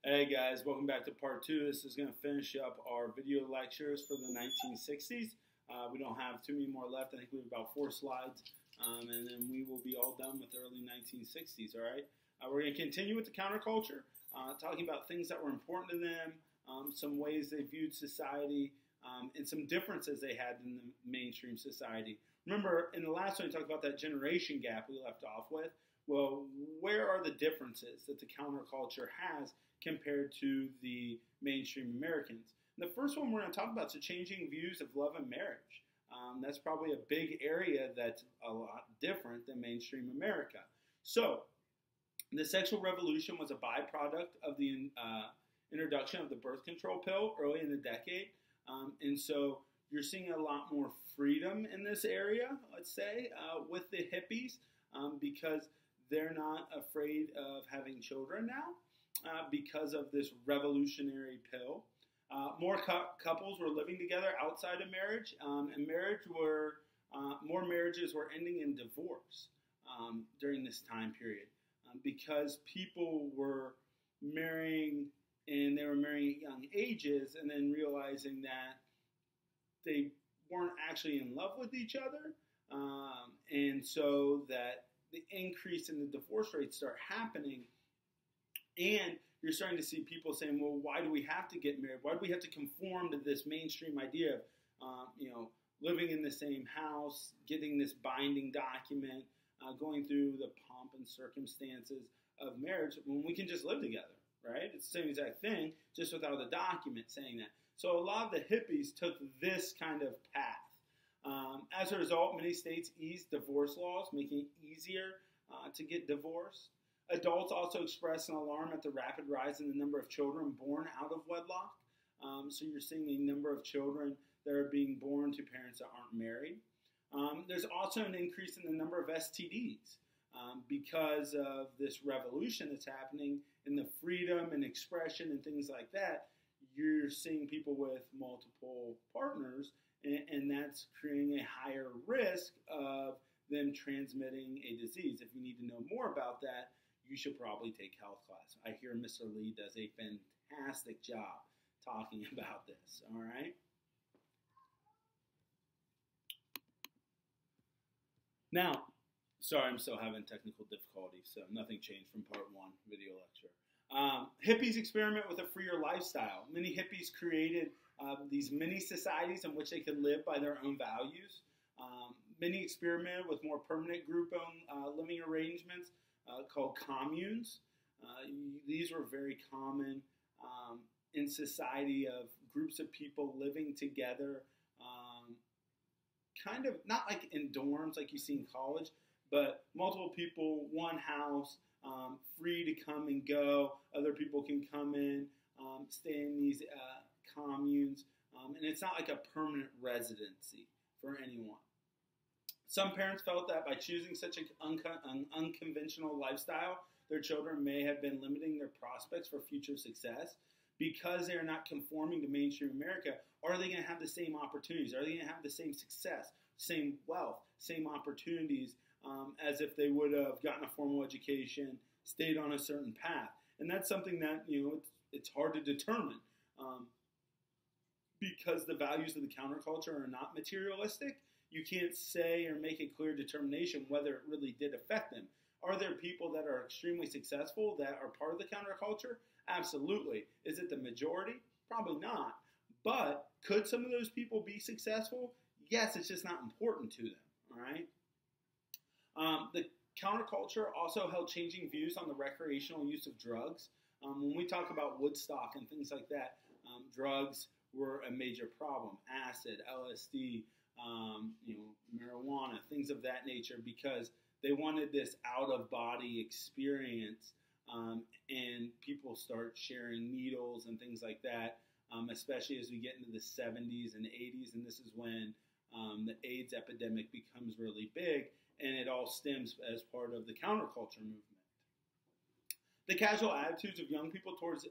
Hey guys, welcome back to part two. This is going to finish up our video lectures for the 1960s. We don't have too many more left. I think we have about 4 slides, and then we will be all done with the early 1960s, all right? We're going to continue with the counterculture, talking about things that were important to them, some ways they viewed society, and some differences they had in the mainstream society. Remember, in the last one, we talked about that generation gap we left off with. Well, where are the differences that the counterculture has compared to the mainstream Americans? And the first one we're going to talk about is the changing views of love and marriage. That's probably a big area that's a lot different than mainstream America. So, the sexual revolution was a byproduct of the introduction of the birth control pill early in the decade. And so, you're seeing a lot more freedom in this area, let's say, with the hippies, because they're not afraid of having children now because of this revolutionary pill. More couples were living together outside of marriage, and more marriages were ending in divorce during this time period because people were marrying, and they were marrying at young ages, and then realizing that they weren't actually in love with each other, and so that the increase in the divorce rates start happening, and you're starting to see people saying, well, why do we have to get married? Why do we have to conform to this mainstream idea of, living in the same house, getting this binding document, going through the pomp and circumstances of marriage when we can just live together, right? It's the same exact thing, just without a document saying that. So a lot of the hippies took this kind of path. As a result, many states eased divorce laws, making it easier to get divorced. Adults also expressed an alarm at the rapid rise in the number of children born out of wedlock. So you're seeing a number of children that are being born to parents that aren't married. There's also an increase in the number of STDs because of this revolution that's happening in the freedom and expression and things like that. You're seeing people with multiple partners, and that's creating a higher risk of them transmitting a disease. If you need to know more about that, you should probably take health class. I hear Mr. Lee does a fantastic job talking about this, all right? Now, sorry, I'm still having technical difficulties, so nothing changed from part 1 video lecture. Hippies experiment with a freer lifestyle. Many hippies created these mini societies in which they could live by their own values. Many experimented with more permanent group-owned living arrangements called communes. These were very common in society, of groups of people living together, kind of not like in dorms like you see in college, but multiple people, one house, free to come and go. Other people can come in, stay in these communes, and it's not like a permanent residency for anyone. Some parents felt that by choosing such an unconventional lifestyle, their children may have been limiting their prospects for future success. Because they are not conforming to mainstream America, are they going to have the same opportunities? Are they going to have the same success, same wealth, same opportunities as if they would have gotten a formal education, stayed on a certain path? And that's something that, it's hard to determine because the values of the counterculture are not materialistic. You can't say or make a clear determination whether it really did affect them. Are there people that are extremely successful that are part of the counterculture? Absolutely. Is it the majority? Probably not. But could some of those people be successful? Yes, it's just not important to them. All right. The counterculture also held changing views on the recreational use of drugs. When we talk about Woodstock and things like that, drugs were a major problem. Acid, LSD, marijuana, things of that nature, because they wanted this out-of-body experience, and people start sharing needles and things like that, especially as we get into the 70s and 80s, and this is when the AIDS epidemic becomes really big, and it all stems as part of the counterculture movement. The casual attitudes of young people towards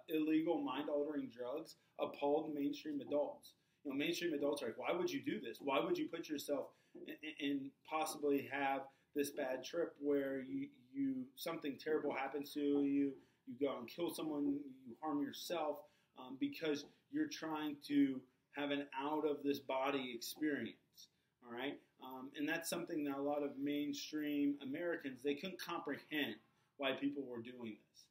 illegal mind-altering drugs appalled mainstream adults. Mainstream adults are like, why would you do this? Why would you put yourself and possibly have this bad trip where you something terrible happens to you, you go and kill someone, you harm yourself because you're trying to have an out of this body experience. All right, and that's something that a lot of mainstream Americans, they couldn't comprehend why people were doing this.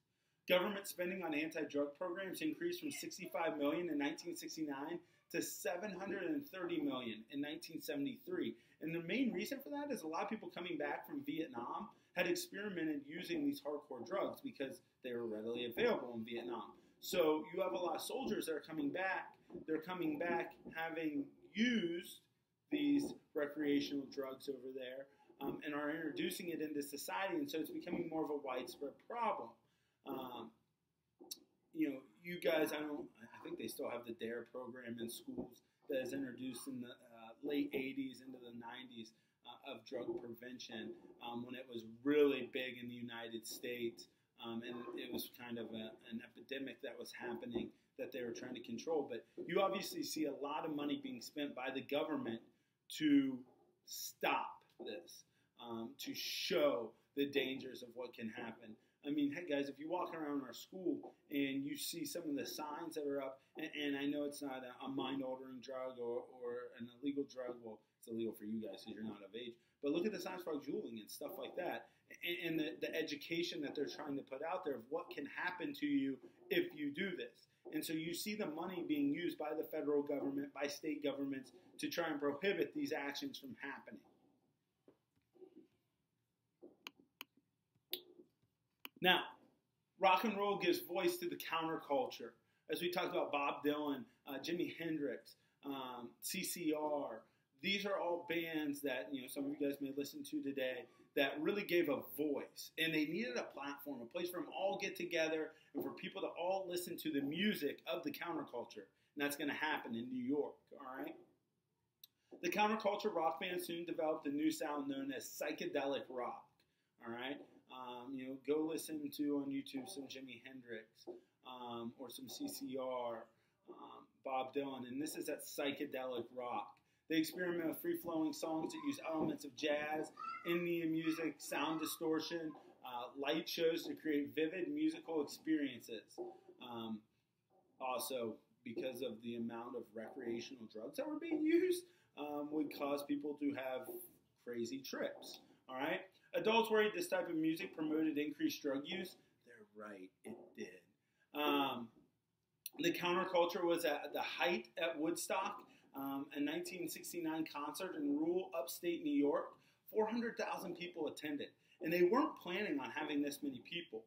Government spending on anti-drug programs increased from $65 million in 1969 to $730 million in 1973. And the main reason for that is a lot of people coming back from Vietnam had experimented using these hardcore drugs because they were readily available in Vietnam. So you have a lot of soldiers that are coming back. They're coming back having used these recreational drugs over there and are introducing it into society. And so it's becoming more of a widespread problem. You guys, I think they still have the DARE program in schools that is introduced in the late 80s into the 90s of drug prevention when it was really big in the United States. And it was kind of an epidemic that was happening that they were trying to control. But you obviously see a lot of money being spent by the government to stop this, to show the dangers of what can happen. I mean, hey guys, if you walk around our school and you see some of the signs that are up, and I know it's not a mind-altering drug or an illegal drug. Well, it's illegal for you guys because you're not of age. But look at the signs for juuling and stuff like that, and the education that they're trying to put out there of what can happen to you if you do this. And so you see the money being used by the federal government, by state governments, to try and prohibit these actions from happening. Now, rock and roll gives voice to the counterculture. As we talked about Bob Dylan, Jimi Hendrix, CCR, these are all bands that some of you guys may listen to today that really gave a voice. And they needed a platform, a place for them all get together and for people to all listen to the music of the counterculture. And that's going to happen in New York, all right? The counterculture rock band soon developed a new sound known as psychedelic rock, all right? Go listen to on YouTube some Jimi Hendrix or some CCR, Bob Dylan, and this is that psychedelic rock. They experiment with free-flowing songs that use elements of jazz, Indian music, sound distortion, light shows to create vivid musical experiences. Also, because of the amount of recreational drugs that were being used, would cause people to have crazy trips. All right? Adults worried this type of music promoted increased drug use. They're right, it did. The counterculture was at the height at Woodstock, a 1969 concert in rural upstate New York. 400,000 people attended, and they weren't planning on having this many people.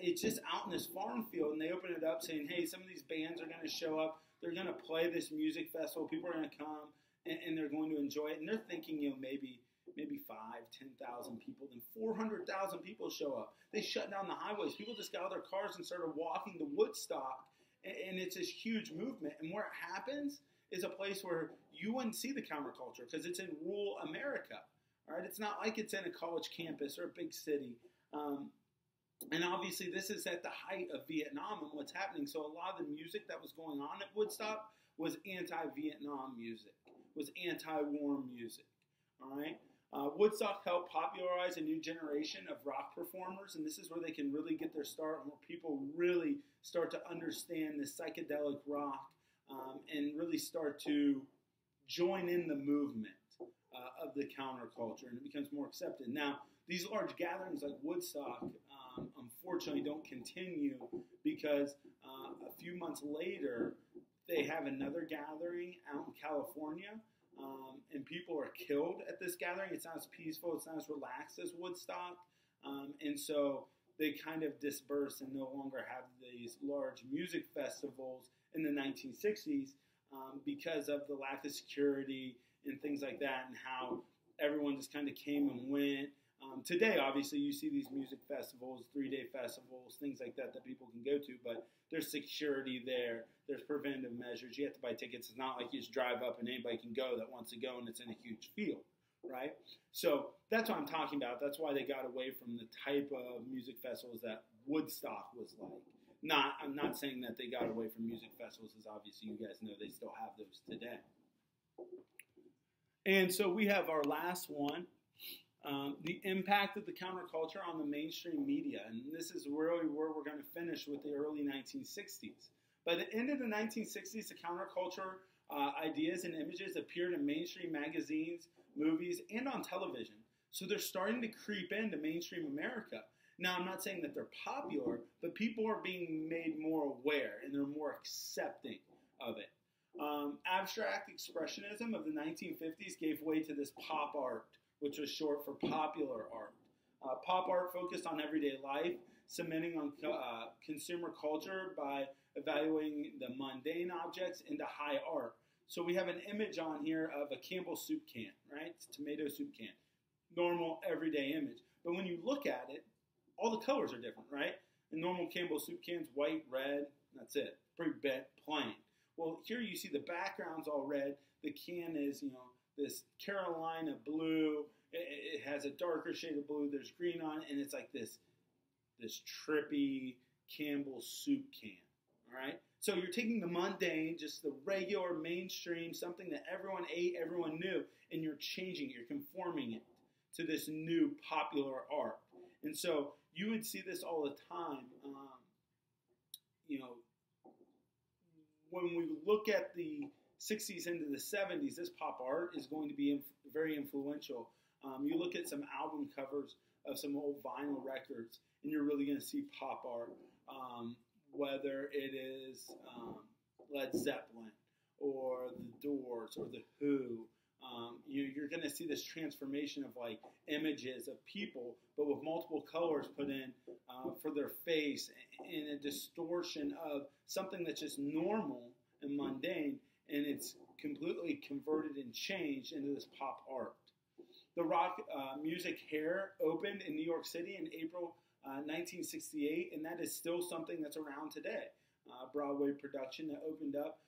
It's just out in this farm field, and they opened it up saying, hey, some of these bands are going to show up. They're going to play this music festival. People are going to come, and they're going to enjoy it. And they're thinking, maybe 5,000-10,000 people. Then 400,000 people show up. They shut down the highways. People just got out of their cars and started walking to Woodstock, and it's this huge movement. And where it happens is a place where you wouldn't see the counterculture because it's in rural America. All right, it's not like it's in a college campus or a big city. And obviously, this is at the height of Vietnam and what's happening. So a lot of the music that was going on at Woodstock was anti-Vietnam music, was anti-war music. All right. Woodstock helped popularize a new generation of rock performers, and this is where they can really get their start, and where people really start to understand this psychedelic rock and really start to join in the movement of the counterculture, and it becomes more accepted. Now, these large gatherings like Woodstock, unfortunately, don't continue because a few months later, they have another gathering out in California. And people are killed at this gathering. It's not as peaceful, it's not as relaxed as Woodstock. And so they kind of disperse and no longer have these large music festivals in the 1960s because of the lack of security and things like that, and how everyone just kind of came and went. Today, obviously, you see these music festivals, 3-day festivals, things like that people can go to, but there's security there. There's preventive measures. You have to buy tickets. It's not like you just drive up and anybody can go that wants to go and it's in a huge field, right? So that's what I'm talking about. That's why they got away from the type of music festivals that Woodstock was like. I'm not saying that they got away from music festivals, as obviously you guys know they still have those today. And so we have our last one. The impact of the counterculture on the mainstream media. And this is really where we're going to finish with the early 1960s. By the end of the 1960s, the counterculture ideas and images appeared in mainstream magazines, movies, and on television. So they're starting to creep into mainstream America. Now, I'm not saying that they're popular, but people are being made more aware and they're more accepting of it. Abstract expressionism of the 1950s gave way to this pop art, which was short for popular art. Pop art focused on everyday life, cementing on consumer culture by evaluating the mundane objects into high art. So we have an image on here of a Campbell's soup can, right? It's a tomato soup can. Normal, everyday image. But when you look at it, all the colors are different, right? In normal Campbell's soup cans, white, red, that's it. Pretty plain. Well, here you see the background's all red. The can is, this Carolina blue. It has a darker shade of blue. There's green on it, and it's like this trippy Campbell's soup can, all right? So you're taking the mundane, just the regular mainstream, something that everyone ate, everyone knew, and you're changing it, you're conforming it to this new popular art. And so you would see this all the time. When we look at the 60s into the 70s, this pop art is going to be very influential. You look at some album covers of some old vinyl records, and you're really going to see pop art, whether it is Led Zeppelin or the Doors or the Who. You're going to see this transformation of like images of people, but with multiple colors put in for their face, and a distortion of something that's just normal and mundane, and it's completely converted and changed into this pop art. The rock music Hair opened in New York City in April 1968, and that is still something that's around today. Broadway production that opened up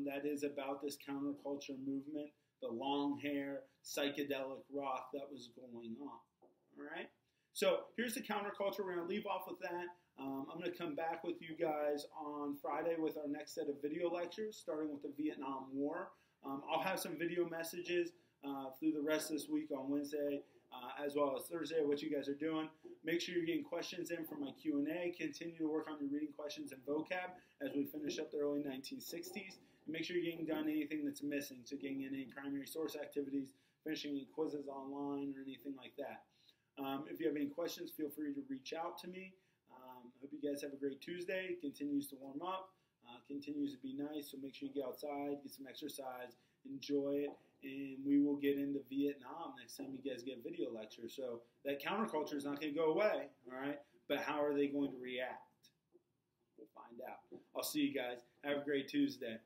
that is about this counterculture movement, the long hair, psychedelic rock that was going on. All right? So here's the counterculture. We're going to leave off with that. I'm going to come back with you guys on Friday with our next set of video lectures, starting with the Vietnam War. I'll have some video messages through the rest of this week on Wednesday, as well as Thursday, what you guys are doing. Make sure you're getting questions in from my Q&A. Continue to work on your reading questions and vocab as we finish up the early 1960s. And make sure you're getting done anything that's missing, so getting in any primary source activities, finishing any quizzes online, or anything like that. If you have any questions, feel free to reach out to me. Hope you guys have a great Tuesday. It continues to warm up, continues to be nice, so make sure you get outside, get some exercise, enjoy it, and we will get into Vietnam next time you guys get a video lecture. So that counterculture is not going to go away, all right? But how are they going to react? We'll find out. I'll see you guys. Have a great Tuesday.